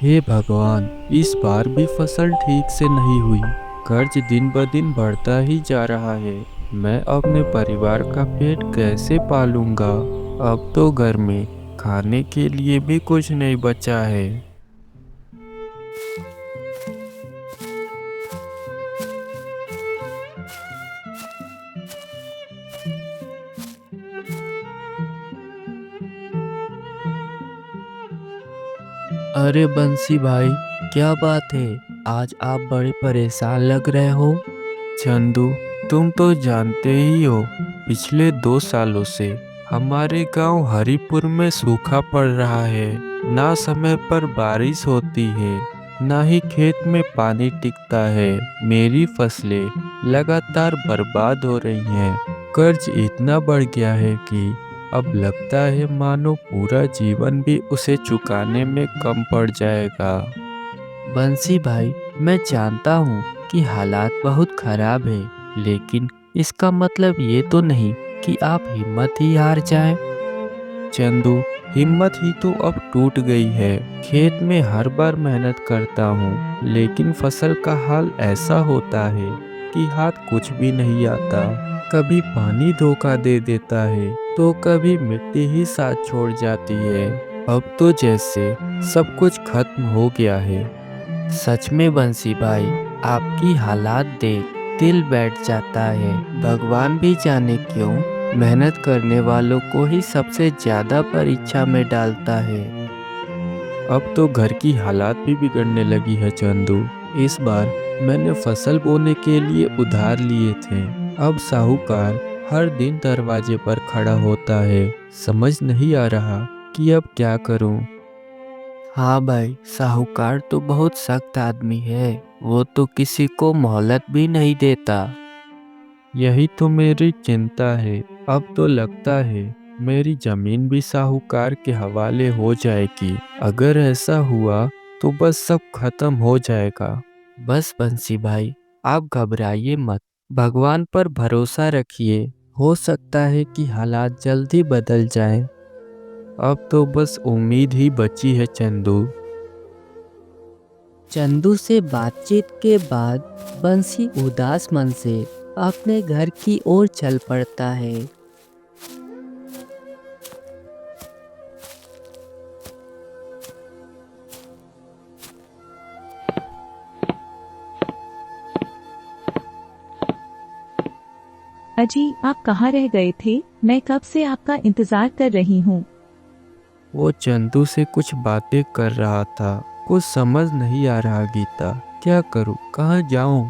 हे भगवान, इस बार भी फसल ठीक से नहीं हुई। कर्ज दिन ब दिन बढ़ता ही जा रहा है। मैं अपने परिवार का पेट कैसे पालूंगा? अब तो घर में खाने के लिए भी कुछ नहीं बचा है। अरे बंसी भाई, क्या बात है? आज आप बड़े परेशान लग रहे हो। चंदू, तुम तो जानते ही हो, पिछले 2 सालों से हमारे गांव हरिपुर में सूखा पड़ रहा है। ना समय पर बारिश होती है, ना ही खेत में पानी टिकता है। मेरी फसलें लगातार बर्बाद हो रही हैं। कर्ज इतना बढ़ गया है कि अब लगता है मानो पूरा जीवन भी उसे चुकाने में कम पड़ जाएगा। बंसी भाई, मैं जानता हूँ कि हालात बहुत खराब है, लेकिन इसका मतलब ये तो नहीं कि आप हिम्मत ही हार जाएं। चंदू, हिम्मत ही तो अब टूट गई है। खेत में हर बार मेहनत करता हूँ, लेकिन फसल का हाल ऐसा होता है कि हाथ कुछ भी नहीं आता। कभी पानी धोखा दे देता है, तो कभी मिट्टी ही साथ छोड़ जाती है। अब तो जैसे सब कुछ खत्म हो गया है। सच में बंसी भाई, आपकी हालात देख दिल बैठ जाता है। भगवान भी जाने क्यों मेहनत करने वालों को ही सबसे ज्यादा परीक्षा में डालता है। अब तो घर की हालात भी बिगड़ने लगी है चंदू। इस बार मैंने फसल बोने के लिए उधार लिए थे। अब साहूकार हर दिन दरवाजे पर खड़ा होता है। समझ नहीं आ रहा कि अब क्या करूं। हाँ भाई, साहूकार तो बहुत सख्त आदमी है। वो तो किसी को मोहलत भी नहीं देता। यही तो मेरी चिंता है। अब तो लगता है मेरी जमीन भी साहूकार के हवाले हो जाएगी। अगर ऐसा हुआ तो बस सब खत्म हो जाएगा। बस बंसी भाई, आप घबराइए मत। भगवान पर भरोसा रखिए। हो सकता है कि हालात जल्द ही बदल जाएं। अब तो बस उम्मीद ही बची है चंदू। चंदू से बातचीत के बाद बंसी उदास मन से अपने घर की ओर चल पड़ता है। अजी, आप कहाँ रह गए थे? मैं कब से आपका इंतजार कर रही हूँ। वो चंदू से कुछ बातें कर रहा था। कुछ समझ नहीं आ रहा गीता, क्या करूं, कहाँ जाऊं?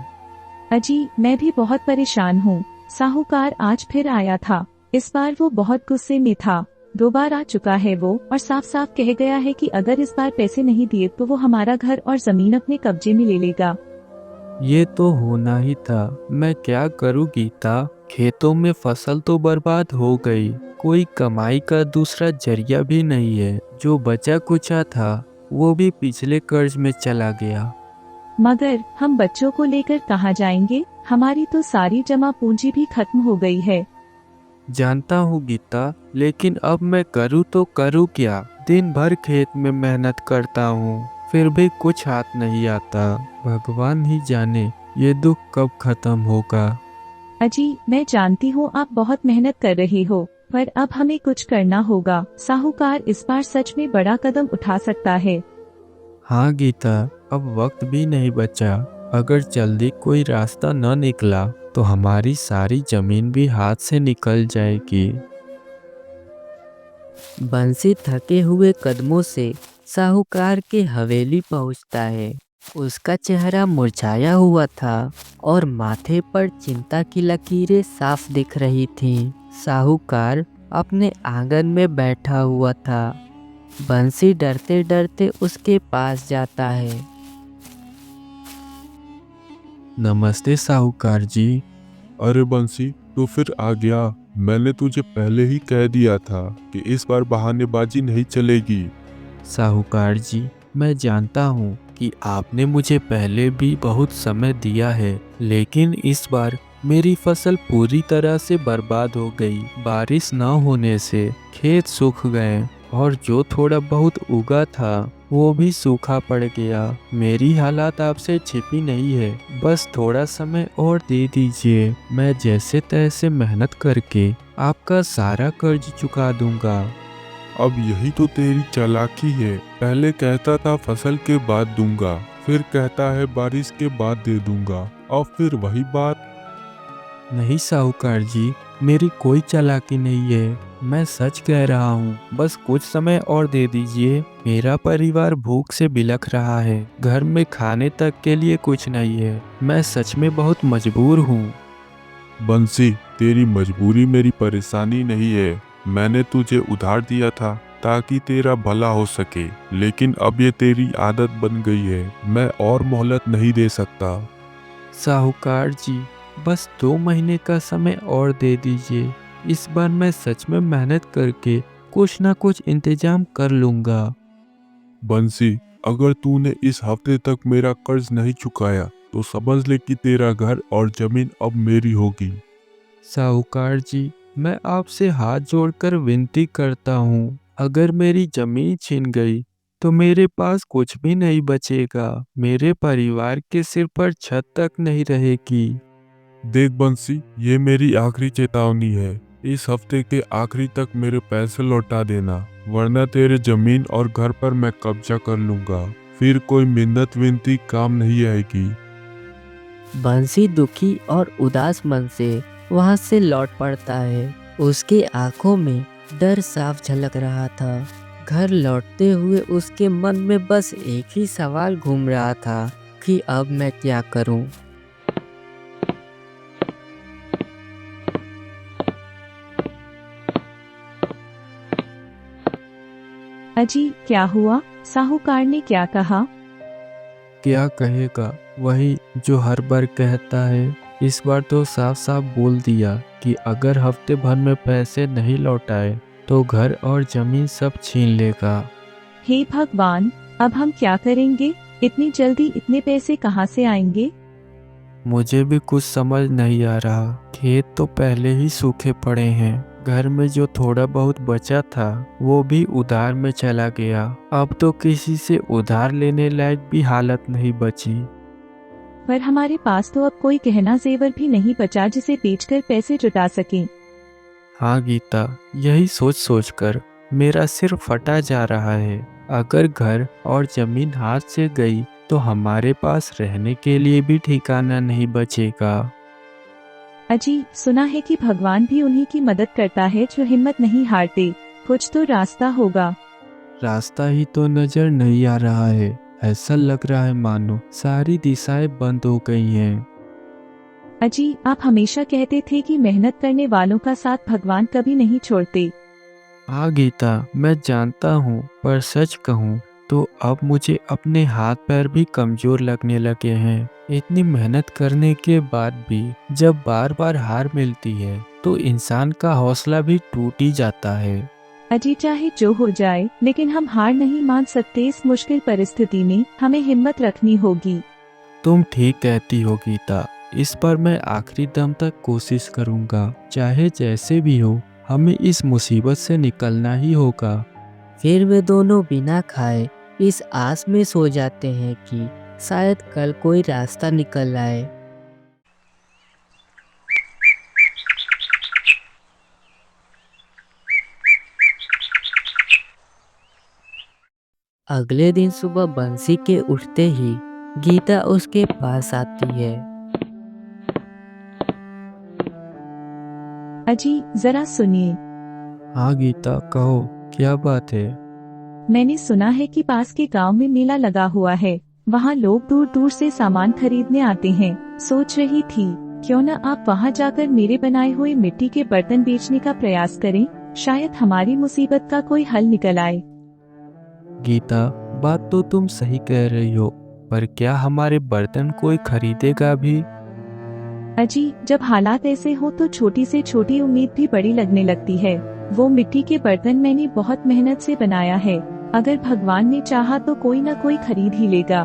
अजी, मैं भी बहुत परेशान हूँ। साहूकार आज फिर आया था। इस बार वो बहुत गुस्से में था। 2 बार आ चुका है वो, और साफ साफ कह गया है कि अगर इस बार पैसे नहीं दिए तो वो हमारा घर और जमीन अपने कब्जे में ले लेगा। ये तो होना ही था। मैं क्या करूं गीता? खेतों में फसल तो बर्बाद हो गई। कोई कमाई का दूसरा जरिया भी नहीं है। जो बचा कुचा था वो भी पिछले कर्ज में चला गया। मगर हम बच्चों को लेकर कहाँ जाएंगे? हमारी तो सारी जमा पूंजी भी खत्म हो गई है। जानता हूँ गीता, लेकिन अब मैं करूँ तो करूँ क्या? दिन भर खेत में मेहनत करता हूँ, फिर भी कुछ हाथ नहीं आता। भगवान ही जाने ये दुख कब खत्म होगा। अजी, मैं जानती हूँ आप बहुत मेहनत कर रही हो, पर अब हमें कुछ करना होगा। साहूकार इस बार सच में बड़ा कदम उठा सकता है। हाँ गीता, अब वक्त भी नहीं बचा। अगर जल्दी कोई रास्ता न निकला तो हमारी सारी जमीन भी हाथ से निकल जाएगी। बंसी थके हुए कदमों से साहूकार के हवेली पहुंचता है। उसका चेहरा मुरझाया हुआ था और माथे पर चिंता की लकीरें साफ दिख रही थीं। साहूकार अपने आंगन में बैठा हुआ था। बंसी डरते डरते उसके पास जाता है। नमस्ते साहूकार जी। अरे बंसी, तू फिर आ गया। मैंने तुझे पहले ही कह दिया था कि इस बार बहानेबाजी नहीं चलेगी। साहूकार जी, मैं जानता हूँ कि आपने मुझे पहले भी बहुत समय दिया है, लेकिन इस बार मेरी फसल पूरी तरह से बर्बाद हो गई। बारिश न होने से खेत सूख गए और जो थोड़ा बहुत उगा था वो भी सूखा पड़ गया। मेरी हालात आपसे छिपी नहीं है, बस थोड़ा समय और दे दीजिए। मैं जैसे तैसे मेहनत करके आपका सारा कर्ज चुका दूंगा। अब यही तो तेरी चालाकी है। पहले कहता था फसल के बाद दूंगा, फिर कहता है बारिश के बाद दे दूंगा, और फिर वही बात। नहीं साहूकार जी, मेरी कोई चालाकी नहीं है। मैं सच कह रहा हूँ, बस कुछ समय और दे दीजिए। मेरा परिवार भूख से बिलख रहा है, घर में खाने तक के लिए कुछ नहीं है। मैं सच में बहुत मजबूर हूँ। बंसी, तेरी मजबूरी मेरी परेशानी नहीं है। मैंने तुझे उधार दिया था ताकि तेरा भला हो सके, लेकिन अब ये तेरी आदत बन गई है। मैं और मोहलत नहीं दे सकता। साहूकार जी, बस 2 महीने का समय और दे दीजिए। इस बार मैं सच में मेहनत करके कुछ ना कुछ इंतजाम कर लूंगा। बंसी, अगर तूने इस हफ्ते तक मेरा कर्ज नहीं चुकाया तो समझ ले कि तेरा घर और जमीन अब मेरी होगी। साहूकार जी, मैं आपसे हाथ जोड़कर विनती करता हूँ, अगर मेरी जमीन छिन गई तो मेरे पास कुछ भी नहीं बचेगा। मेरे परिवार के सिर पर छत तक नहीं रहेगी। देख बंसी, ये मेरी आखिरी चेतावनी है। इस हफ्ते के आखिरी तक मेरे पैसे लौटा देना, वरना तेरे जमीन और घर पर मैं कब्जा कर लूंगा। फिर कोई मिन्नत विनती काम नहीं आएगी। बंसी दुखी और उदास मन से वहां से लौट पड़ता है। उसकी आंखों में डर साफ झलक रहा था। घर लौटते हुए उसके मन में बस एक ही सवाल घूम रहा था कि अब मैं क्या करूं। अजी, क्या हुआ? साहूकार ने क्या कहा? क्या कहेगा, वही जो हर बार कहता है। इस बार तो साफ साफ बोल दिया कि अगर हफ्ते भर में पैसे नहीं लौटाए तो घर और जमीन सब छीन लेगा। हे भगवान, अब हम क्या करेंगे? इतनी जल्दी इतने पैसे कहाँ से आएंगे? मुझे भी कुछ समझ नहीं आ रहा। खेत तो पहले ही सूखे पड़े हैं, घर में जो थोड़ा बहुत बचा था वो भी उधार में चला गया। अब तो किसी से उधार लेने लायक भी हालत नहीं बची। पर हमारे पास तो अब कोई गहना जेवर भी नहीं बचा जिसे बेचकर पैसे जुटा सकें। हाँ गीता, यही सोच सोच कर मेरा सिर फटा जा रहा है। अगर घर और जमीन हाथ से गई तो हमारे पास रहने के लिए भी ठिकाना नहीं बचेगा। अजी, सुना है कि भगवान भी उन्हीं की मदद करता है जो हिम्मत नहीं हारते। कुछ तो रास्ता होगा। रास्ता ही तो नजर नहीं आ रहा है। ऐसा लग रहा है मानो सारी दिशाएं बंद हो गई हैं। अजी, आप हमेशा कहते थे कि मेहनत करने वालों का साथ भगवान कभी नहीं छोड़ते। हाँ गीता, मैं जानता हूँ, पर सच कहूँ तो अब मुझे अपने हाथ पैर भी कमजोर लगने लगे हैं। इतनी मेहनत करने के बाद भी जब बार बार हार मिलती है तो इंसान का हौसला भी टूट ही जाता है। अजी, चाहे जो हो जाए, लेकिन हम हार नहीं मान सकते। इस मुश्किल परिस्थिति में हमें हिम्मत रखनी होगी। तुम ठीक कहती हो गीता, इस पर मैं आखिरी दम तक कोशिश करूँगा। चाहे जैसे भी हो, हमें इस मुसीबत से निकलना ही होगा। फिर वे दोनों बिना खाए इस आस में सो जाते हैं कि शायद कल कोई रास्ता निकल आए। अगले दिन सुबह बंसी के उठते ही गीता उसके पास आती है। अजी, जरा सुनिए। हाँ गीता, कहो, क्या बात है? मैंने सुना है कि पास के गांव में मेला लगा हुआ है। वहाँ लोग दूर दूर से सामान खरीदने आते हैं। सोच रही थी, क्यों न आप वहाँ जाकर मेरे बनाए हुए मिट्टी के बर्तन बेचने का प्रयास करें। शायद हमारी मुसीबत का कोई हल निकल आए। गीता, बात तो तुम सही कह रही हो, पर क्या हमारे बर्तन कोई खरीदेगा भी? अजी, जब हालात ऐसे हो तो छोटी से छोटी उम्मीद भी बड़ी लगने लगती है। वो मिट्टी के बर्तन मैंने बहुत मेहनत से बनाया है। अगर भगवान ने चाहा तो कोई न कोई खरीद ही लेगा।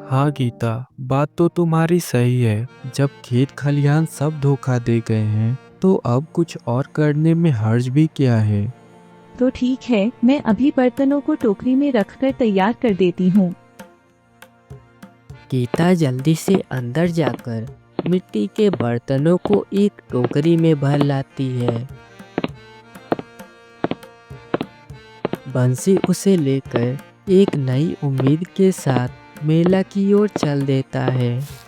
हाँ गीता, बात तो तुम्हारी सही है। जब खेत खलिहान सब धोखा दे गए हैं तो अब कुछ और करने में हर्ज भी क्या है। तो ठीक है, मैं अभी बर्तनों को टोकरी में रखकर तैयार कर देती हूँ। गीता जल्दी से अंदर जाकर मिट्टी के बर्तनों को एक टोकरी में भर लाती है। बंसी उसे लेकर एक नई उम्मीद के साथ मेला की ओर चल देता है।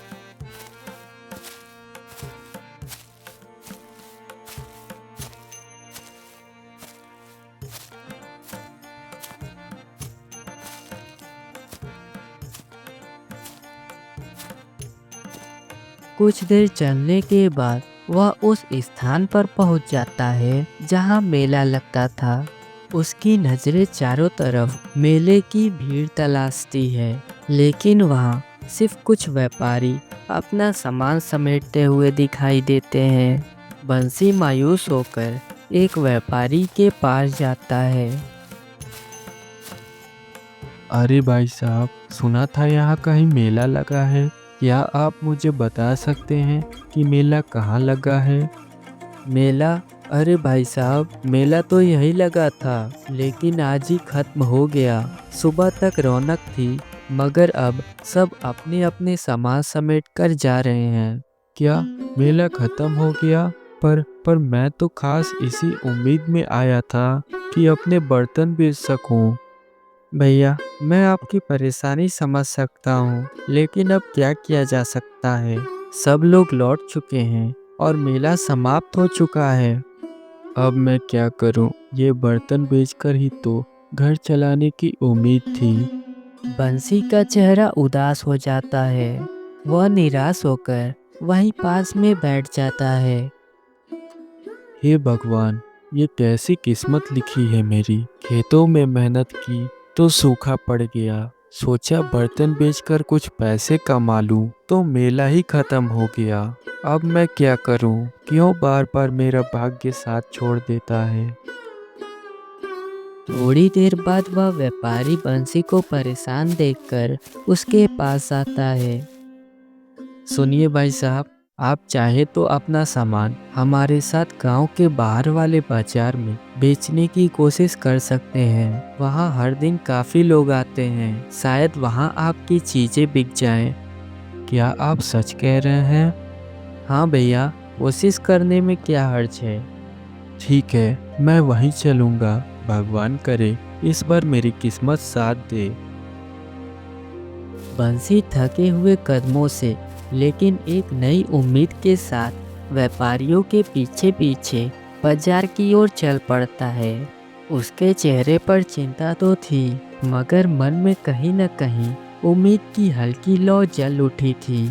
कुछ देर चलने के बाद वह उस स्थान पर पहुंच जाता है जहां मेला लगता था। उसकी नजरें चारों तरफ मेले की भीड़ तलाशती है, लेकिन वहां सिर्फ कुछ व्यापारी अपना सामान समेटते हुए दिखाई देते हैं। बंसी मायूस होकर एक व्यापारी के पास जाता है। अरे भाई साहब, सुना था यहाँ कहीं मेला लगा है। क्या आप मुझे बता सकते हैं कि मेला कहाँ लगा है? मेला? अरे भाई साहब, मेला तो यही लगा था, लेकिन आज ही खत्म हो गया। सुबह तक रौनक थी, मगर अब सब अपने अपने सामान समेट कर जा रहे हैं। क्या मेला खत्म हो गया? पर मैं तो खास इसी उम्मीद में आया था कि अपने बर्तन बेच सकूं। भैया, मैं आपकी परेशानी समझ सकता हूँ, लेकिन अब क्या किया जा सकता है। सब लोग लौट चुके हैं और मेला समाप्त हो चुका है। अब मैं क्या करूं? ये बर्तन बेचकर ही तो घर चलाने की उम्मीद थी। बंसी का चेहरा उदास हो जाता है। वह निराश होकर वहीं पास में बैठ जाता है। हे भगवान, ये कैसी किस्मत लिखी है मेरी। खेतों में मेहनत की तो सूखा पड़ गया। सोचा बर्तन बेचकर कुछ पैसे कमा लूं, तो मेला ही खत्म हो गया। अब मैं क्या करूं? क्यों बार बार मेरा भाग्य साथ छोड़ देता है? थोड़ी देर बाद वह व्यापारी बंसी को परेशान देखकर उसके पास आता है। सुनिए भाई साहब, आप चाहे तो अपना सामान हमारे साथ गांव के बाहर वाले बाजार में बेचने की कोशिश कर सकते हैं। वहां हर दिन काफ़ी लोग आते हैं, शायद वहां आपकी चीज़ें बिक जाएं। क्या आप सच कह रहे हैं? हाँ भैया, कोशिश करने में क्या हर्ज है। ठीक है, मैं वहीं चलूँगा। भगवान करे इस बार मेरी किस्मत साथ दे। बंसी थके हुए कदमों से, लेकिन एक नई उम्मीद के साथ व्यापारियों के पीछे पीछे बाजार की ओर चल पड़ता है। उसके चेहरे पर चिंता तो थी, मगर मन में कहीं न कहीं उम्मीद की हल्की लौ जल उठी थी।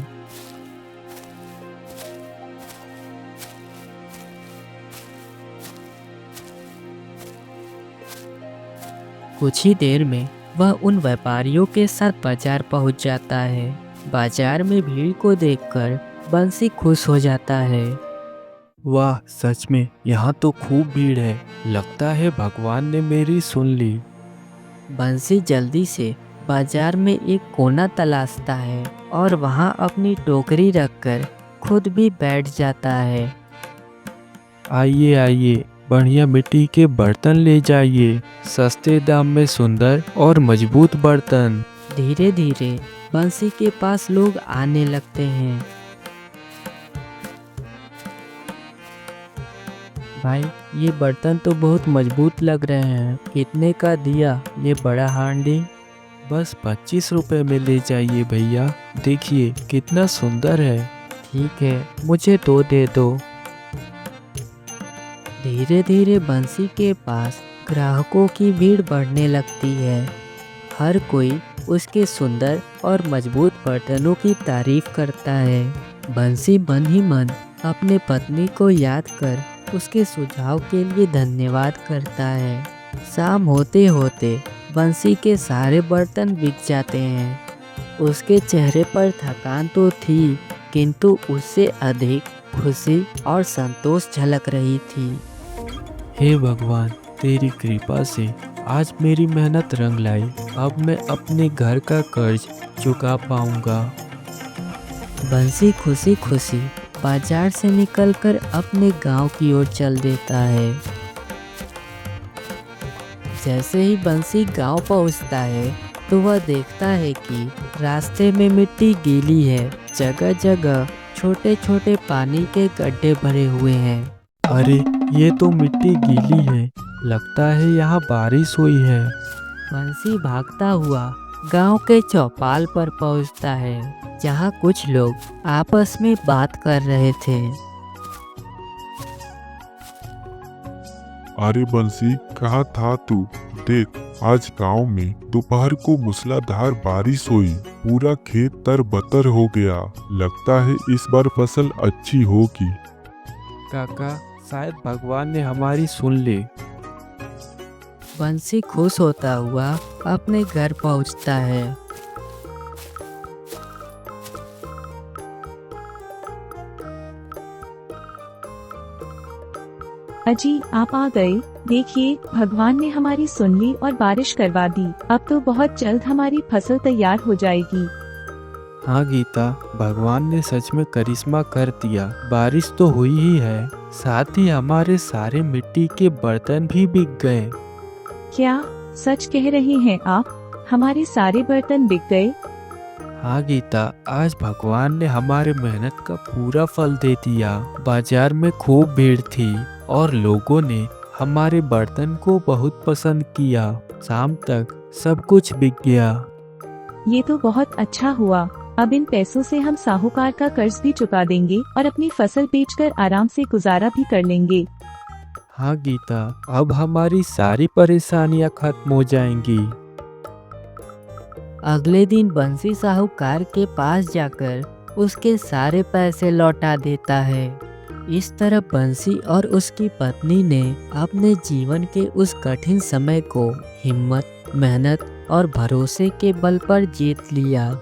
कुछ ही देर में वह उन व्यापारियों के साथ बाजार पहुंच जाता है। बाजार में भीड़ को देखकर बंसी खुश हो जाता है। वाह, सच में यहाँ तो खूब भीड़ है। लगता है भगवान ने मेरी सुन ली। बंसी जल्दी से बाजार में एक कोना तलाशता है और वहां अपनी टोकरी रखकर खुद भी बैठ जाता है। आइए आइए, बढ़िया मिट्टी के बर्तन ले जाइए। सस्ते दाम में सुंदर और मजबूत बर्तन। धीरे धीरे बंसी के पास लोग आने लगते हैं। भाई, ये बर्तन तो बहुत मजबूत लग रहे हैं। कितने का दिया ये बड़ा हांडी? बस 25 रुपए में ले जाइए भैया। देखिए कितना सुंदर है। ठीक है, मुझे 2 दे दो। धीरे धीरे बंसी के पास ग्राहकों की भीड़ बढ़ने लगती है। हर कोई उसके सुंदर और मजबूत बर्तनों की तारीफ करता है। बंसी मन ही मन अपने पत्नी को याद कर उसके सुझाव के लिए धन्यवाद करता है। शाम होते होते बंसी के सारे बर्तन बिक जाते हैं। उसके चेहरे पर थकान तो थी, किंतु उससे अधिक खुशी और संतोष झलक रही थी। हे भगवान, तेरी कृपा से आज मेरी मेहनत रंग लाई। अब मैं अपने घर का कर्ज चुका पाऊंगा। बंसी खुशी खुशी बाजार से निकलकर अपने गांव की ओर चल देता है। जैसे ही बंसी गांव पहुंचता है तो वह देखता है कि रास्ते में मिट्टी गीली है। जगह जगह छोटे छोटे पानी के गड्ढे भरे हुए हैं। अरे ये तो मिट्टी गीली है, लगता है यहाँ बारिश हुई है। बंसी भागता हुआ गांव के चौपाल पर पहुंचता है, जहां कुछ लोग आपस में बात कर रहे थे। अरे बंसी, कहाँ था तू? देख, आज गांव में दोपहर को मूसलाधार बारिश हुई, पूरा खेत तरबतर हो गया। लगता है इस बार फसल अच्छी होगी। काका, शायद भगवान ने हमारी सुन ली। बंसी खुश होता हुआ अपने घर पहुंचता है। अजी, आप आ गए। देखिए, भगवान ने हमारी सुन ली और बारिश करवा दी। अब तो बहुत जल्द हमारी फसल तैयार हो जाएगी। हाँ गीता, भगवान ने सच में करिश्मा कर दिया। बारिश तो हुई ही है, साथ ही हमारे सारे मिट्टी के बर्तन भी बिक गए। क्या सच कह रहे हैं आप? हमारे सारे बर्तन बिक गए? हाँ गीता, आज भगवान ने हमारे मेहनत का पूरा फल दे दिया। बाजार में खूब भीड़ थी और लोगों ने हमारे बर्तन को बहुत पसंद किया। शाम तक सब कुछ बिक गया। ये तो बहुत अच्छा हुआ। अब इन पैसों से हम साहूकार का कर्ज भी चुका देंगे और अपनी फसल बेचकर आराम से गुजारा भी कर लेंगे। हाँ गीता, अब हमारी सारी परेशानियां खत्म हो जाएंगी। अगले दिन बंसी साहूकार के पास जाकर उसके सारे पैसे लौटा देता है। इस तरह बंसी और उसकी पत्नी ने अपने जीवन के उस कठिन समय को हिम्मत, मेहनत और भरोसे के बल पर जीत लिया।